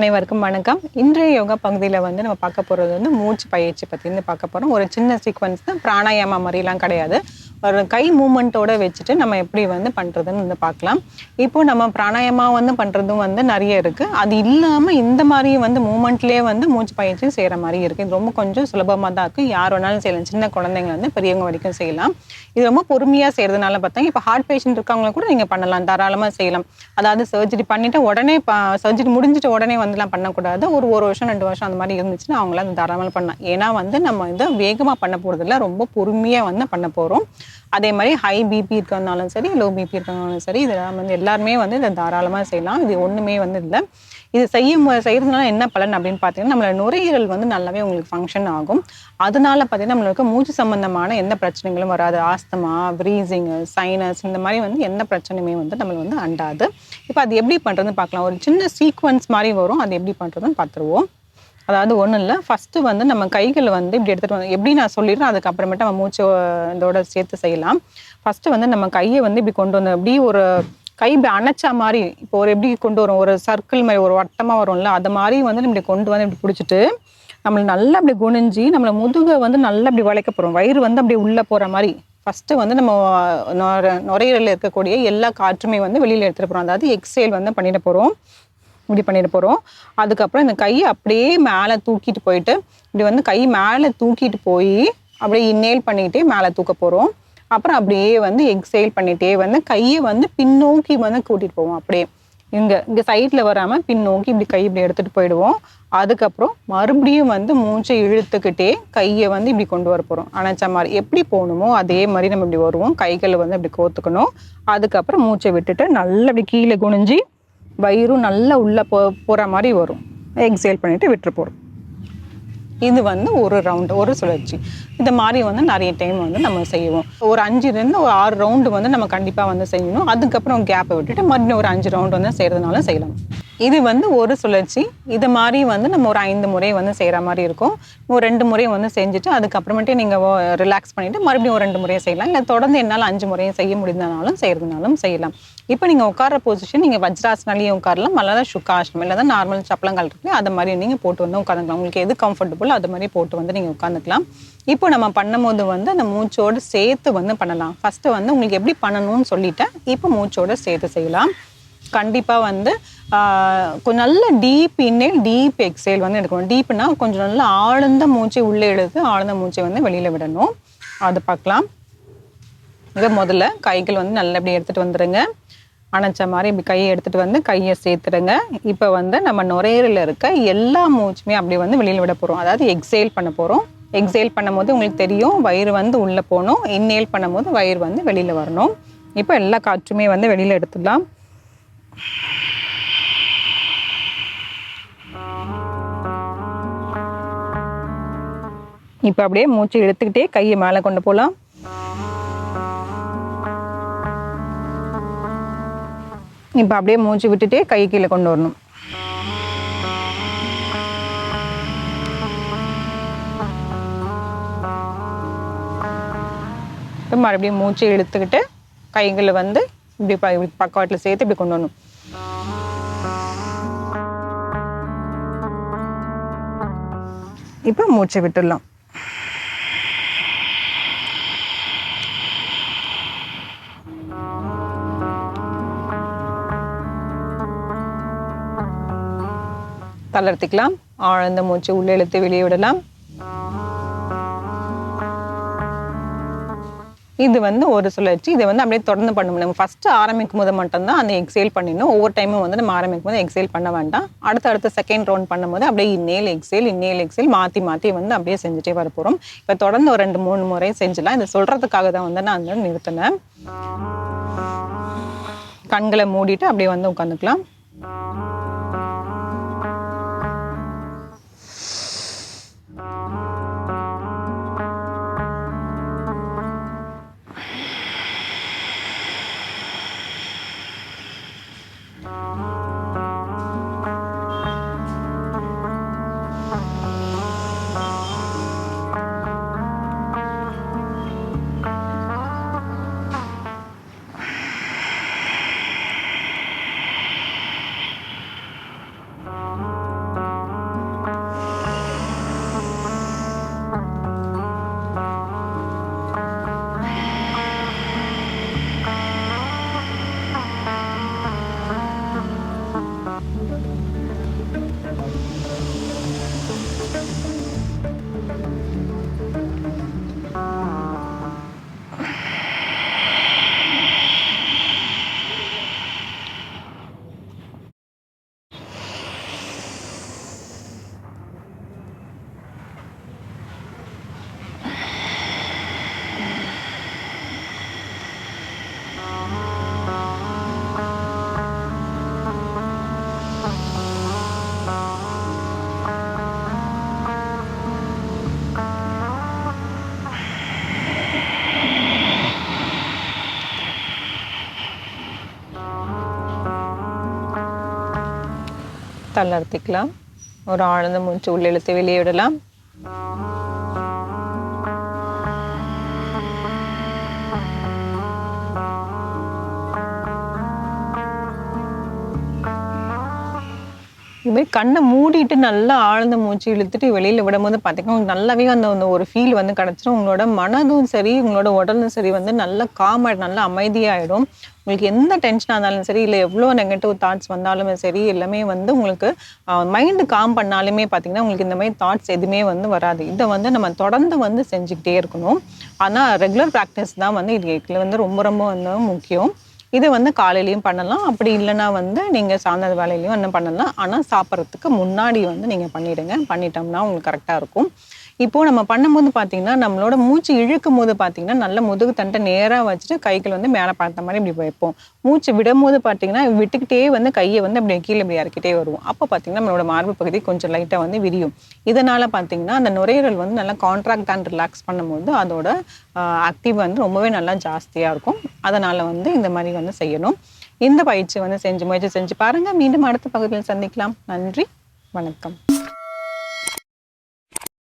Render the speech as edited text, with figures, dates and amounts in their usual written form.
அனைவருக்கும் வணக்கம். இன்றைய யோகா பகுதியில் வந்து நம்ம பார்க்க போகிறது வந்து மூச்சு பயிற்சி பற்றி பார்க்க போகிறோம். ஒரு சின்ன சீக்வன்ஸ் தான், பிராணாயாமா மாதிரிலாம் கிடையாது. ஒரு கை மூமெண்ட்டோட வச்சுட்டு நம்ம எப்படி வந்து பண்ணுறதுன்னு வந்து பார்க்கலாம். இப்போ நம்ம பிராணாயாமா வந்து பண்ணுறதும் வந்து நிறைய இருக்குது. அது இல்லாமல் இந்த மாதிரி வந்து மூமெண்ட்லேயே வந்து மூச்சு பயிற்சியும் செய்கிற மாதிரி இருக்குது. இது ரொம்ப கொஞ்சம் சுலபமாக தான் இருக்குது. யார் வேணாலும் செய்யலாம். சின்ன குழந்தைங்க வந்து பெரியவங்க வரைக்கும் செய்யலாம். இது ரொம்ப பொறுமையாக செய்கிறதுனால பார்த்தாங்க, இப்போ ஹார்ட் பேஷண்ட் இருக்கவங்க கூட நீங்கள் பண்ணலாம், தாராளமாக செய்யலாம். அதாவது சர்ஜரி பண்ணிவிட்டு உடனே சர்ஜரி முடிஞ்சிட்டு உடனே வந்துலாம் பண்ணக்கூடாது. ஒரு வருஷம் 2 வருஷம் அந்த மாதிரி இருந்துச்சுன்னா அவங்களாம் தாராளமாக பண்ணலாம். ஏன்னா வந்து நம்ம இதை வேகமாக பண்ண போகிறதில்ல, ரொம்ப பொறுமையாக வந்து பண்ண போகிறோம். அதே மாதிரி ஹை பிபி இருக்கிறதுனாலும் சரி, லோ பிபி இருக்கிறதுனாலும் சரி, இதெல்லாம் வந்து எல்லாருமே வந்து இதை தாராளமாக செய்யலாம். இது ஒன்றுமே வந்து இல்லை. இது செய்யறதுனால என்ன பலன் அப்படின்னு பார்த்தீங்கன்னா, நம்மளோட நுரையீரல் வந்து நல்லாவே உங்களுக்கு ஃபங்க்ஷன் ஆகும். அதனால பார்த்தீங்கன்னா நம்மளுக்கு மூச்சு சம்பந்தமான எந்த பிரச்சனைகளும் வராது. ஆஸ்துமா, ப்ரீசிங்கு, சைனஸ் இந்த மாதிரி வந்து எந்த பிரச்சனையுமே வந்து நம்மளுக்கு வந்து அண்டாது. இப்போ அது எப்படி பண்ணுறதுன்னு பார்க்கலாம். ஒரு சின்ன சீக்வன்ஸ் மாதிரி வரும், அது எப்படி பண்ணுறதுன்னு பார்த்துருவோம். அதாவது ஒன்றும் இல்லை, ஃபஸ்ட்டு வந்து நம்ம கைகள் வந்து இப்படி எடுத்துகிட்டு வந்து எப்படி நான் சொல்லிடுறேன், அதுக்கப்புறமேட்டு நம்ம மூச்சு இதோட சேர்த்து செய்யலாம். ஃபஸ்ட்டு வந்து நம்ம கையை வந்து இப்படி கொண்டு வந்து அப்படி ஒரு கை இப்படி அணைச்சா மாதிரி, இப்போ ஒரு எப்படி கொண்டு வரும், ஒரு சர்க்கிள் மாதிரி ஒரு வட்டமாக வரும்ல, அது மாதிரி வந்து இப்படி கொண்டு வந்து இப்படி பிடிச்சிட்டு நம்மளை நல்லா அப்படி குனிஞ்சி நம்மளை முதுகை வந்து நல்லா அப்படி வளைக்க போகிறோம். வயிறு வந்து அப்படி உள்ளே போகிற மாதிரி ஃபஸ்ட்டு வந்து நம்ம நுரையீரலில் இருக்கக்கூடிய எல்லா காற்றுமே வந்து வெளியில் எடுத்துகிட்டு போகிறோம். அதாவது எக்ஸேல் வந்து பண்ணிட போகிறோம், இப்படி பண்ணிட்டு போகிறோம். அதுக்கப்புறம் இந்த கையை அப்படியே மேலே தூக்கிட்டு போயிட்டு இப்படி வந்து கை மேலே தூக்கிட்டு போய் அப்படியே இன்னேல் பண்ணிக்கிட்டே மேலே தூக்க போகிறோம். அப்புறம் அப்படியே வந்து எக்ஸேல் பண்ணிகிட்டே வந்து கையை வந்து பின்னோக்கி வந்து கூட்டிகிட்டு போவோம். அப்படியே இங்கே சைடில் வராமல் பின்னோக்கி இப்படி கை இப்படி எடுத்துகிட்டு போயிடுவோம். அதுக்கப்புறம் மறுபடியும் வந்து மூச்சை இழுத்துக்கிட்டே கையை வந்து இப்படி கொண்டு வர போகிறோம். அணைச்ச மாதிரி எப்படி போகணுமோ அதே மாதிரி நம்ம இப்படி வருவோம். கைகளை வந்து அப்படி கோத்துக்கணும். அதுக்கப்புறம் மூச்சை விட்டுட்டு நல்லா அப்படி கீழே குனிஞ்சி வயிறும் நல்லா உள்ளே போகிற மாதிரி வரும். எக்ஸேல் பண்ணிவிட்டு விட்டுரு போகிறோம். இது வந்து ஒரு ரவுண்டு, ஒரு சுழற்சி. இந்த மாதிரி வந்து நிறைய டைம் வந்து நம்ம செய்வோம். ஒரு 5லேருந்து ஒரு 6 ரவுண்டு வந்து நம்ம கண்டிப்பாக வந்து செய்யணும். அதுக்கப்புறம் கேப்பை விட்டுட்டு மறுபடியும் ஒரு 5 ரவுண்டு வந்து செய்கிறதுனால செய்யலாம். இது வந்து ஒரு சுழற்சி. இது மாதிரி வந்து நம்ம ஒரு 5 முறை வந்து செய்கிற மாதிரி இருக்கும். ஒரு 2 முறை வந்து செஞ்சுட்டு அதுக்கப்புறமேட்டு நீங்கள் ரிலாக்ஸ் பண்ணிவிட்டு மறுபடியும் ஒரு 2 முறையை செய்யலாம். இல்லை தொடர்ந்து என்னால் 5 முறையும் செய்ய முடிந்தனாலும் செய்கிறதுனாலும் செய்யலாம். இப்போ நீங்கள் உட்கார பொசிஷன் நீங்கள் வஜ்ராசனாலேயும் உட்காரலாம், அல்லது சுகாசனம், இல்லை தான் நார்மல் சப்பளங்கால் இருக்குல்ல, அது மாதிரி நீங்கள் போட்டு வந்து உட்காந்துக்கலாம். உங்களுக்கு எது கம்ஃபர்டபுள் அது மாதிரி போட்டு வந்து நீங்கள் உட்காந்துக்கலாம். இப்போ நம்ம பண்ணும்போது வந்து அந்த மூச்சோடு சேர்த்து வந்து பண்ணலாம். ஃபஸ்ட்டு வந்து உங்களுக்கு எப்படி பண்ணணும்னு சொல்லிட்டேன். இப்போ மூச்சோடு சேர்த்து செய்யலாம். கண்டிப்பாக வந்து கொஞ்சம் நல்ல டீப் இன்னேல், டீப் எக்ஸேல் வந்து எடுக்கணும். டீப்னா கொஞ்சம் நல்லா ஆழ்ந்த மூச்சை உள்ளே எடுத்து ஆழ்ந்த மூச்சை வந்து வெளியில் விடணும். அது பார்க்கலாம். இதை முதல்ல கைகள் வந்து நல்லா இப்படி எடுத்துகிட்டு வந்துடுங்க. அணைச்ச மாதிரி இப்படி கையை எடுத்துகிட்டு வந்து கையை சேர்த்துடுங்க. இப்போ வந்து நம்ம நுரையீரலில் இருக்க எல்லா மூச்சுமே அப்படி வந்து வெளியில் விட போகிறோம். அதாவது எக்ஸேல் பண்ண போகிறோம். எக்ஸேல் பண்ணும்போது உங்களுக்கு தெரியும், வயிறு வந்து உள்ளே போகணும். இன்னேல் பண்ணும்போது வயிறு வந்து வெளியில் வரணும். இப்போ எல்லா காற்றுமே வந்து வெளியில் எடுத்துடலாம். இப்போ அப்படியே மூச்சு இழுத்துக்கிட்டே கையை மேலே கொண்டு போகலாம். இப்போ அப்படியே மூச்சு விட்டுட்டே கை கீழே கொண்டு வரணும். இப்போ மறுபடியும் மூச்சு இழுத்துக்கிட்டு கைகளை வந்து இப்படி பக்கவாட்டில் சேர்த்து இப்படி கொண்டு வரணும். இப்போ மூச்சை விட்டுடலாம். தளர்த்திக்கலாம். ஆழ்ந்த மூச்சு உள்ளே இழுத்து வெளியே விடலாம். இது வந்து ஒரு சுழற்சி. இதை வந்து அப்படியே தொடர்ந்து பண்ண முடியும். நம்ம ஃபஸ்ட்டு ஆரம்பிக்கும் போது மட்டும்தான் அந்த எக்ஸேல் பண்ணிடணும். ஒவ்வொரு டைமும் வந்து நம்ம ஆரம்பிக்கும் போது எக்ஸேல் பண்ண வேண்டாம். அடுத்த செகண்ட் ரவுண்ட் பண்ணும்போது அப்படியே இன்னேல் எக்ஸேல் மாற்றி மாற்றி வந்து அப்படியே செஞ்சுட்டே வர போகிறோம். இப்போ தொடர்ந்து ஒரு 2-3 முறை செஞ்சிடலாம். இதை சொல்கிறதுக்காக தான் வந்து நான் வந்து நிறுத்தினேன். கண்களை மூடிட்டு அப்படியே வந்து உட்காந்துக்கலாம். தளர்த்திக்கலாம். ஒரு ஆழ்ந்த மூச்சு உள்ள இழுத்து வெளியே விடலாம். இதுமாதிரி கண்ணை மூடிட்டு நல்லா ஆழ்ந்த மூச்சு இழுத்துட்டு வெளியில் விடும்போது பார்த்தீங்கன்னா உங்களுக்கு நல்லாவே அந்த ஒரு ஃபீல் வந்து கிடச்சிடும். உங்களோட மனதும் சரி உங்களோட உடலும் சரி வந்து நல்லா காமாயிடும், நல்லா அமைதியாகிடும். உங்களுக்கு எந்த டென்ஷனாக இருந்தாலும் சரி, இல்லை எவ்வளோ நெகட்டிவ் தாட்ஸ் வந்தாலுமே சரி, எல்லாமே வந்து உங்களுக்கு மைண்டு காம் பண்ணாலுமே பார்த்தீங்கன்னா உங்களுக்கு இந்த மாதிரி தாட்ஸ் எதுவுமே வந்து வராது. இதை வந்து நம்ம தொடர்ந்து வந்து செஞ்சுக்கிட்டே இருக்கணும். ஆனால் ரெகுலர் ப்ராக்டிஸ் தான் வந்து இதுல வந்து ரொம்ப ரொம்ப வந்து முக்கியம். இது வந்து காலையிலயும் பண்ணலாம். அப்படி இல்லைன்னா வந்து நீங்கள் சாயந்தர வேலையிலையும் என்ன பண்ணலாம். ஆனால் சாப்பிட்றதுக்கு முன்னாடி வந்து நீங்கள் பண்ணிடுங்க. பண்ணிட்டோம்னா உங்களுக்கு கரெக்டாக இருக்கும். இப்போது நம்ம பண்ணும்போது பார்த்தீங்கன்னா நம்மளோட மூச்சு இழுக்கும் போது பார்த்தீங்கன்னா நல்ல முதுகு தண்டை நேராக வச்சுட்டு கைகள் வந்து மேலே பார்த்த மாதிரி இப்படி வைப்போம். மூச்சு விடும்போது பார்த்தீங்கன்னா விட்டுக்கிட்டே வந்து கையை வந்து அப்படி கீழே இப்படி இறக்கிட்டே வருவோம். அப்போ பார்த்தீங்கன்னா நம்மளோட மார்பு பகுதி கொஞ்சம் லைட்டாக வந்து விரியும். இதனால் பார்த்தீங்கன்னா அந்த நுரையீரல் வந்து நல்லா கான்ட்ராக்ட் அண்ட் ரிலாக்ஸ் பண்ணும்போது அதோட ஆக்டிவ் வந்து ரொம்பவே நல்லா ஜாஸ்தியாக இருக்கும். அதனால் வந்து இந்த மாதிரி வந்து செய்யணும். இந்த பயிற்சி வந்து முயற்சி செஞ்சு பாருங்கள். மீண்டும் அடுத்த பகுதியில் சந்திக்கலாம். நன்றி, வணக்கம்.